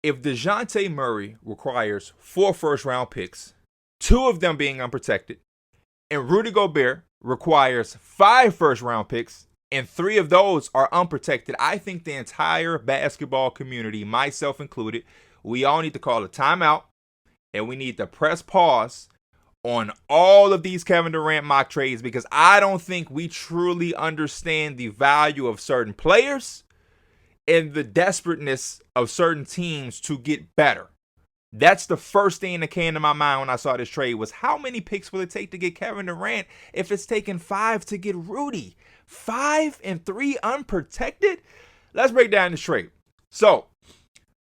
if DeJounte Murray requires 4 first-round picks, 2 of them being unprotected, and Rudy Gobert requires 5 first-round picks, and 3 of those are unprotected, I think the entire basketball community, myself included, we all need to call a timeout, and we need to press pause on all of these Kevin Durant mock trades, because I don't think we truly understand the value of certain players and the desperateness of certain teams to get better. That's the first thing that came to my mind when I saw this trade was how many picks will it take to get Kevin Durant if it's taking 5 to get Rudy? 5 and 3 unprotected? Let's break down this trade. So,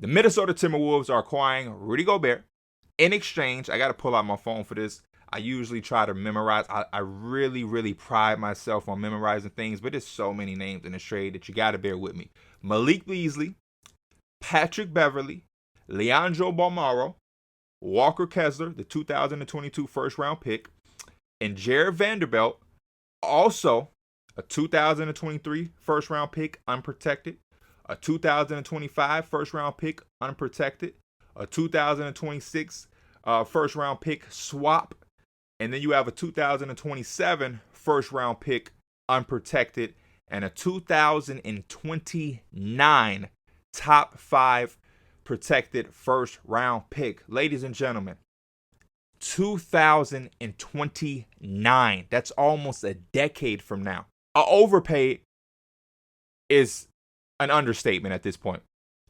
the Minnesota Timberwolves are acquiring Rudy Gobert. In exchange, I got to pull out my phone for this. I usually try to memorize. I really, really pride myself on memorizing things, but there's so many names in this trade that you got to bear with me. Malik Beasley, Patrick Beverley, Leandro Bolmaro, Walker Kessler, the 2022 first-round pick, and Jared Vanderbilt, also a 2023 first-round pick, unprotected, a 2025 first-round pick, unprotected, a 2026 first-round pick swap, and then you have a 2027 first-round pick, unprotected, and a 2029 top 5 protected first-round pick. Ladies and gentlemen, 2029. That's almost a decade from now. Overpaid is an understatement at this point.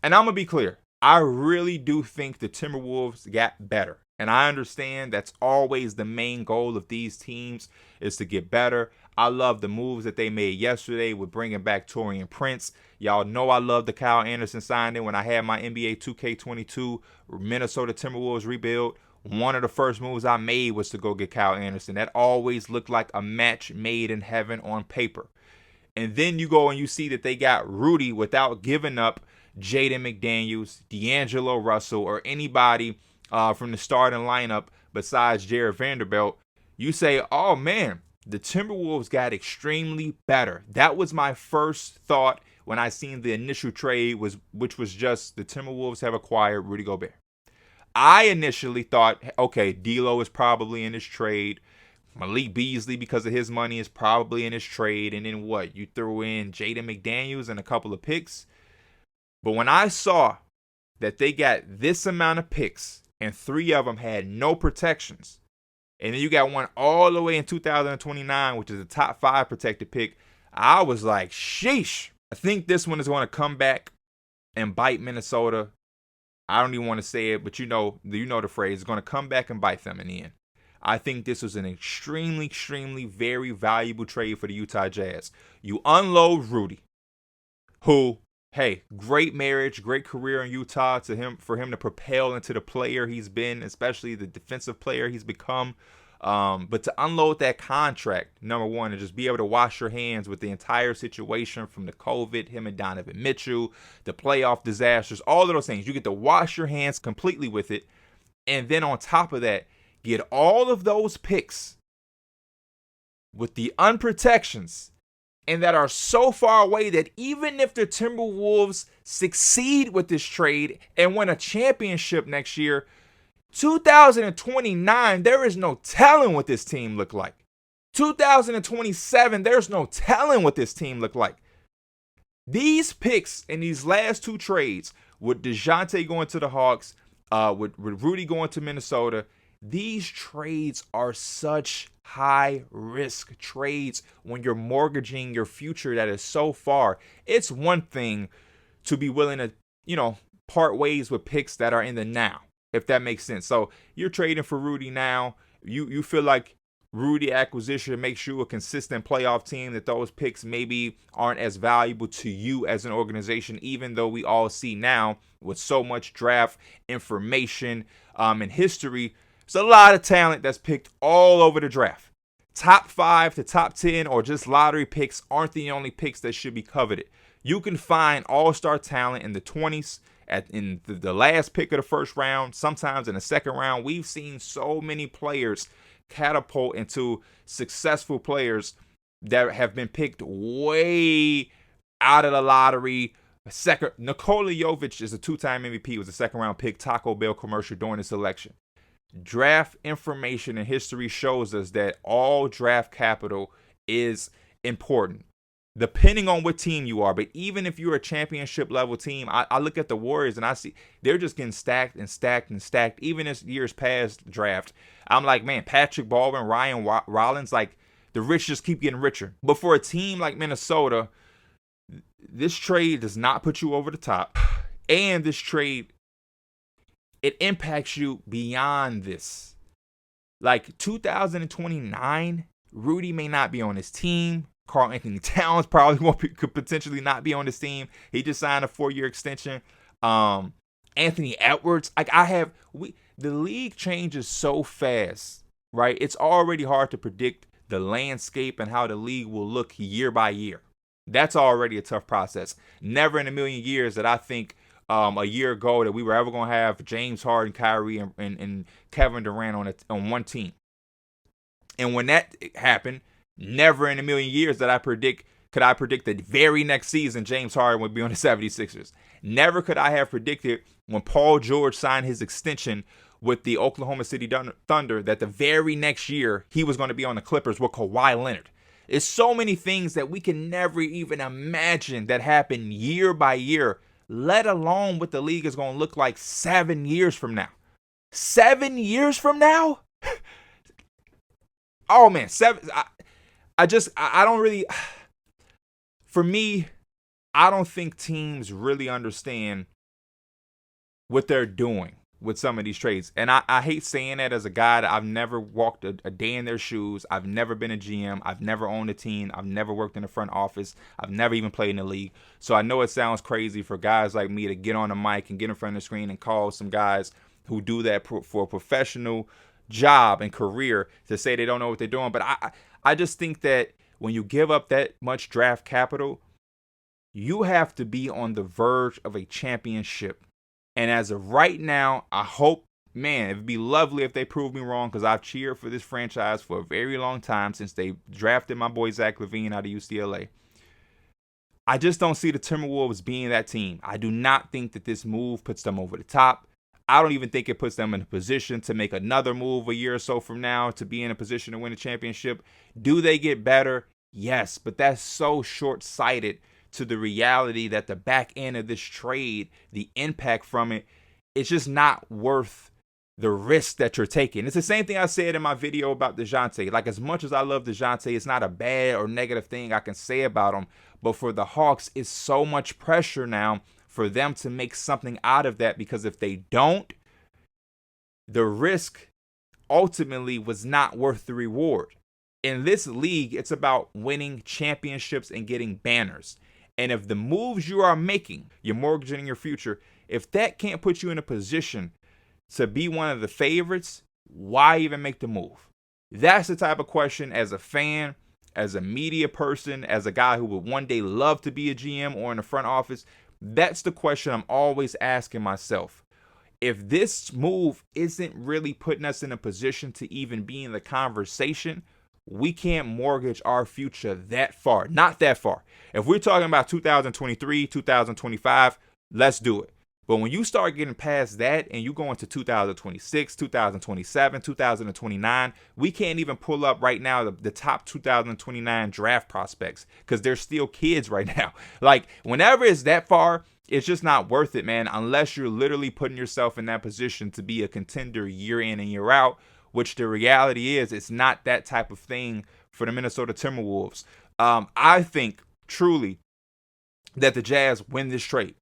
And I'm going to be clear. I really do think the Timberwolves got better. And I understand that's always the main goal of these teams is to get better. I love the moves that they made yesterday with bringing back Taurean Prince. Y'all know I love the Kyle Anderson signing when I had my NBA 2K22 Minnesota Timberwolves rebuild. One of the first moves I made was to go get Kyle Anderson. That always looked like a match made in heaven on paper. And then you go and you see that they got Rudy without giving up Jaden McDaniels, D'Angelo Russell, or anybody from the starting lineup besides Jared Vanderbilt. You say, oh man, the Timberwolves got extremely better. That was my first thought when I seen the initial trade, which was just the Timberwolves have acquired Rudy Gobert. I initially thought, okay, D'Lo is probably in this trade. Malik Beasley, because of his money, is probably in this trade. And then what? You threw in Jaden McDaniels and a couple of picks. But when I saw that they got this amount of picks and 3 of them had no protections, and then you got one all the way in 2029, which is a top 5 protected pick, I was like, sheesh. I think this one is going to come back and bite Minnesota. I don't even want to say it, but you know the phrase. It's going to come back and bite them in the end. I think this was an extremely, extremely very valuable trade for the Utah Jazz. You unload Rudy, who, hey, great marriage, great career in Utah for him to propel into the player he's been, especially the defensive player he's become. But to unload that contract, number one, and just be able to wash your hands with the entire situation from the COVID, him and Donovan Mitchell, the playoff disasters, all of those things. You get to wash your hands completely with it. And then on top of that, get all of those picks with the unprotections and that are so far away that even if the Timberwolves succeed with this trade and win a championship next year, 2029, there is no telling what this team look like. 2027, there's no telling what this team look like. These picks in these last 2 trades, with DeJounte going to the Hawks, with Rudy going to Minnesota, these trades are such high-risk trades when you're mortgaging your future that is so far. It's one thing to be willing to, part ways with picks that are in the now, if that makes sense. So you're trading for Rudy now. You feel like Rudy acquisition makes you a consistent playoff team, that those picks maybe aren't as valuable to you as an organization, even though we all see now with so much draft information and history, there's a lot of talent that's picked all over the draft. Top 5 to top 10 or just lottery picks aren't the only picks that should be coveted. You can find all-star talent in the 20s, in the last pick of the first round, sometimes in the second round. We've seen so many players catapult into successful players that have been picked way out of the lottery, Nikola Jovic is a 2-time MVP, was a second-round pick, Taco Bell commercial during the selection. Draft information and history shows us that all draft capital is important, depending on what team you are. But even if you're a championship level team, I look at the Warriors and I see they're just getting stacked and stacked and stacked. Even this year's past draft, I'm like, man, Patrick Baldwin, Ryan Rollins, like the rich just keep getting richer. But for a team like Minnesota, this trade does not put you over the top. And this trade, it impacts you beyond this. Like 2029, Rudy may not be on his team. Karl Anthony Towns probably could potentially not be on this team. He just signed a 4-year extension. Anthony Edwards, the league changes so fast, right? It's already hard to predict the landscape and how the league will look year by year. That's already a tough process. Never in a million years that I think a year ago that we were ever going to have James Harden, Kyrie, and Kevin Durant on one team. And when that happened, never in a million years could I predict the very next season James Harden would be on the 76ers. Never could I have predicted when Paul George signed his extension with the Oklahoma City Thunder that the very next year he was going to be on the Clippers with Kawhi Leonard. It's so many things that we can never even imagine that happen year by year, let alone what the league is going to look like 7 years from now. 7 years from now? Oh, man. I don't really, for me, I don't think teams really understand what they're doing with some of these trades. And I hate saying that as a guy that I've never walked a day in their shoes. I've never been a GM. I've never owned a team. I've never worked in the front office. I've never even played in the league. So I know it sounds crazy for guys like me to get on the mic and get in front of the screen and call some guys who do that for a professional job and career to say they don't know what they're doing. But I just think that when you give up that much draft capital, you have to be on the verge of a championship. And as of right now, I hope, man, it'd be lovely if they prove me wrong, because I've cheered for this franchise for a very long time since they drafted my boy Zach LaVine out of UCLA. I just don't see the Timberwolves being that team. I do not think that this move puts them over the top. I don't even think it puts them in a position to make another move a year or so from now to be in a position to win a championship. Do they get better? Yes, but that's so short-sighted to the reality that the back end of this trade, the impact from it, it's just not worth the risk that you're taking. It's the same thing I said in my video about DeJounte. Like, as much as I love DeJounte, it's not a bad or negative thing I can say about him. But for the Hawks, it's so much pressure now for them to make something out of that, because if they don't, the risk ultimately was not worth the reward. In this league, it's about winning championships and getting banners. And if the moves you are making, you're mortgaging your future, if that can't put you in a position to be one of the favorites, why even make the move? That's the type of question, as a fan, as a media person, as a guy who would one day love to be a GM or in the front office, that's the question I'm always asking myself. If this move isn't really putting us in a position to even be in the conversation, we can't mortgage our future that far. Not that far. If we're talking about 2023, 2025, let's do it. But when you start getting past that and you go into 2026, 2027, 2029, we can't even pull up right now the top 2029 draft prospects because they're still kids right now. Like, whenever it's that far, it's just not worth it, man, unless you're literally putting yourself in that position to be a contender year in and year out, which the reality is it's not that type of thing for the Minnesota Timberwolves. I think truly that the Jazz win this trade.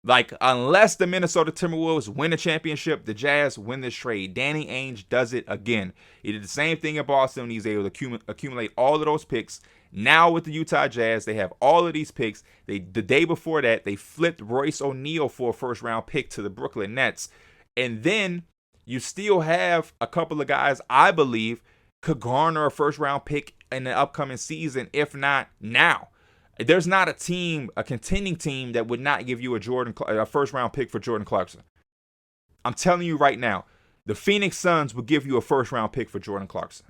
Like, unless the Minnesota Timberwolves win a championship, the Jazz win this trade. Danny Ainge does it again. He did the same thing in Boston when he was able to accumulate all of those picks. Now with the Utah Jazz, they have all of these picks. The day before that, they flipped Royce O'Neal for a first-round pick to the Brooklyn Nets. And then you still have a couple of guys, I believe, could garner a first-round pick in the upcoming season, if not now. There's not a team, a contending team, that would not give you a first-round pick for Jordan Clarkson. I'm telling you right now, the Phoenix Suns would give you a first-round pick for Jordan Clarkson.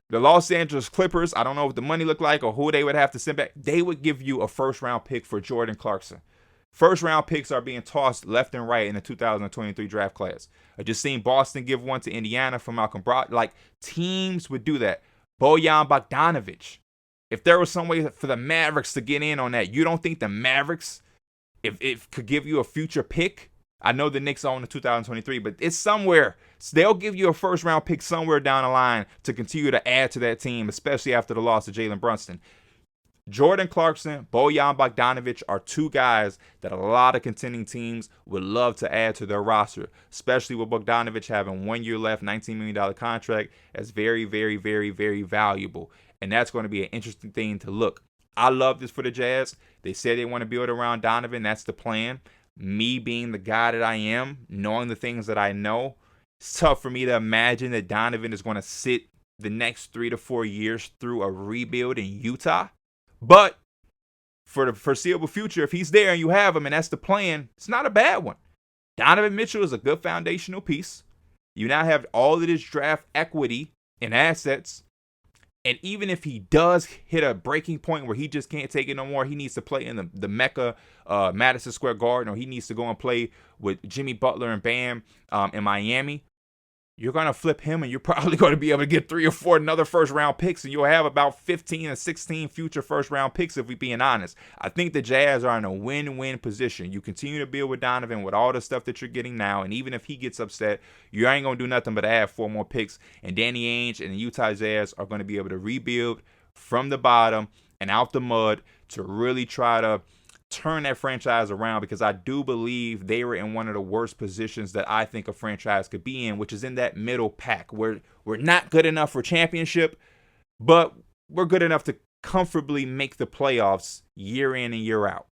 The Los Angeles Clippers, I don't know what the money looked like or who they would have to send back, they would give you a first-round pick for Jordan Clarkson. First round picks are being tossed left and right in the 2023 draft class. I just seen Boston give one to Indiana for Malcolm Brogdon. Like, teams would do that. Bojan Bogdanovic. If there was some way for the Mavericks to get in on that, you don't think the Mavericks, if it could give you a future pick? I know the Knicks own the 2023, but it's somewhere. They'll give you a first round pick somewhere down the line to continue to add to that team, especially after the loss of Jalen Brunson. Jordan Clarkson, Bojan Bogdanovic are two guys that a lot of contending teams would love to add to their roster, especially with Bogdanovic having 1 year left, $19 million contract. That's very, very, very, very valuable. And that's going to be an interesting thing to look. I love this for the Jazz. They said they want to build around Donovan. That's the plan. Me being the guy that I am, knowing the things that I know, it's tough for me to imagine that Donovan is going to sit the next 3 to 4 years through a rebuild in Utah. But for the foreseeable future, if he's there and you have him and that's the plan, it's not a bad one. Donovan Mitchell is a good foundational piece. You now have all of this draft equity and assets. And even if he does hit a breaking point where he just can't take it no more, he needs to play in the Mecca, Madison Square Garden, or he needs to go and play with Jimmy Butler and Bam in Miami. You're going to flip him, and you're probably going to be able to get 3 or 4 another first-round picks, and you'll have about 15 or 16 future first-round picks, if we're being honest. I think the Jazz are in a win-win position. You continue to build with Donovan with all the stuff that you're getting now, and even if he gets upset, you ain't going to do nothing but add 4 more picks, and Danny Ainge and the Utah Jazz are going to be able to rebuild from the bottom and out the mud to really try to turn that franchise around, because I do believe they were in one of the worst positions that I think a franchise could be in, which is in that middle pack where we're not good enough for championship, but we're good enough to comfortably make the playoffs year in and year out.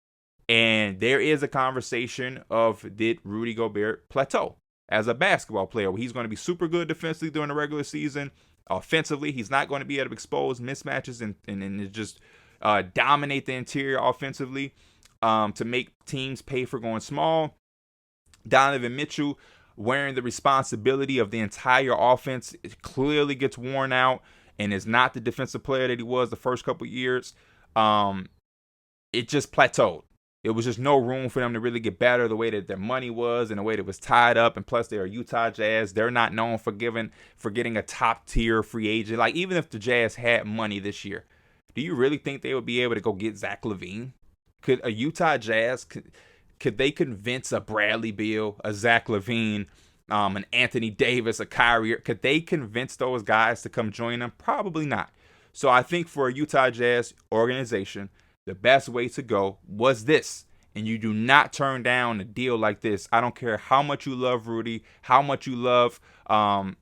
And there is a conversation of, did Rudy Gobert plateau as a basketball player? He's going to be super good defensively during the regular season. Offensively, he's not going to be able to expose mismatches and just dominate the interior offensively. To make teams pay for going small. Donovan Mitchell wearing the responsibility of the entire offense, it clearly gets worn out and is not the defensive player that he was the first couple years. It just plateaued. It was just no room for them to really get better the way that their money was and the way that it was tied up. And plus, they are Utah Jazz. They're not known for getting a top-tier free agent. Like, even if the Jazz had money this year, do you really think they would be able to go get Zach LaVine? Could a Utah Jazz, could they convince a Bradley Beal, a Zach LaVine, an Anthony Davis, a Kyrie? Could they convince those guys to come join them? Probably not. So I think for a Utah Jazz organization, the best way to go was this. And you do not turn down a deal like this. I don't care how much you love Rudy, how much you love,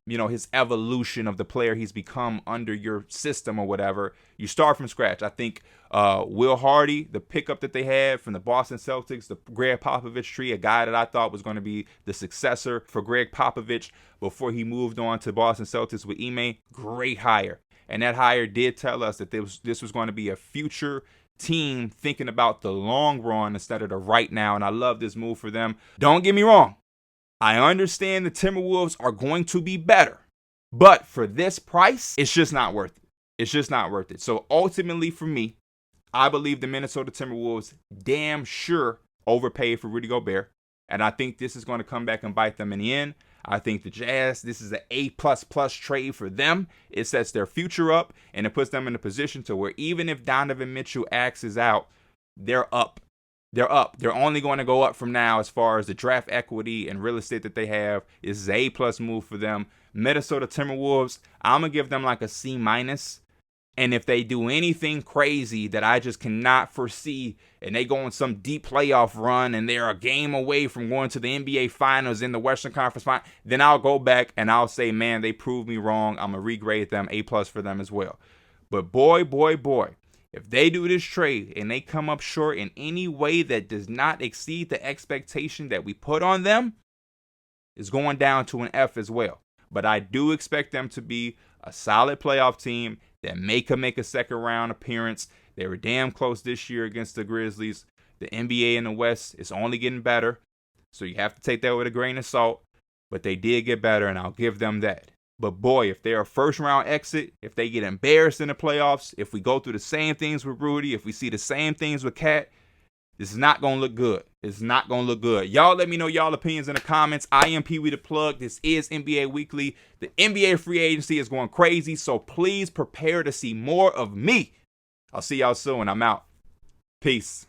his evolution of the player he's become under your system or whatever. You start from scratch. I think Will Hardy, the pickup that they had from the Boston Celtics, the Greg Popovich tree, a guy that I thought was going to be the successor for Greg Popovich before he moved on to Boston Celtics with Ime, great hire. And that hire did tell us that this was going to be a future team thinking about the long run instead of the right now, and I love this move for them. Don't get me wrong. I understand the Timberwolves are going to be better, but for this price, it's just not worth it. It's just not worth it. So ultimately for me, I believe the Minnesota Timberwolves damn sure overpaid for Rudy Gobert, and I think this is going to come back and bite them in the end. I think the Jazz, this is an A++ trade for them. It sets their future up, and it puts them in a position to where even if Donovan Mitchell axes out, they're up. They're up. They're only going to go up from now as far as the draft equity and real estate that they have. This is an A+ move for them. Minnesota Timberwolves, I'm going to give them like a C-. And if they do anything crazy that I just cannot foresee, and they go on some deep playoff run and they're a game away from going to the NBA Finals in the Western Conference Final, then I'll go back and I'll say, man, they proved me wrong. I'm going to regrade them A+ for them as well. But boy, if they do this trade and they come up short in any way that does not exceed the expectation that we put on them, it's going down to an F as well. But I do expect them to be a solid playoff team that could make a second round appearance. They were damn close this year against the Grizzlies. The NBA in the West is only getting better, so you have to take that with a grain of salt. But they did get better, and I'll give them that. But boy, if they're a first round exit, if they get embarrassed in the playoffs, if we go through the same things with Rudy, if we see the same things with Cat, This is not going to look good. It's not going to look good. Y'all let me know y'all opinions in the comments. I am Pee Wee the Plug. This is NBA Weekly. The NBA free agency is going crazy, so please prepare to see more of me. I'll see y'all soon. I'm out. Peace.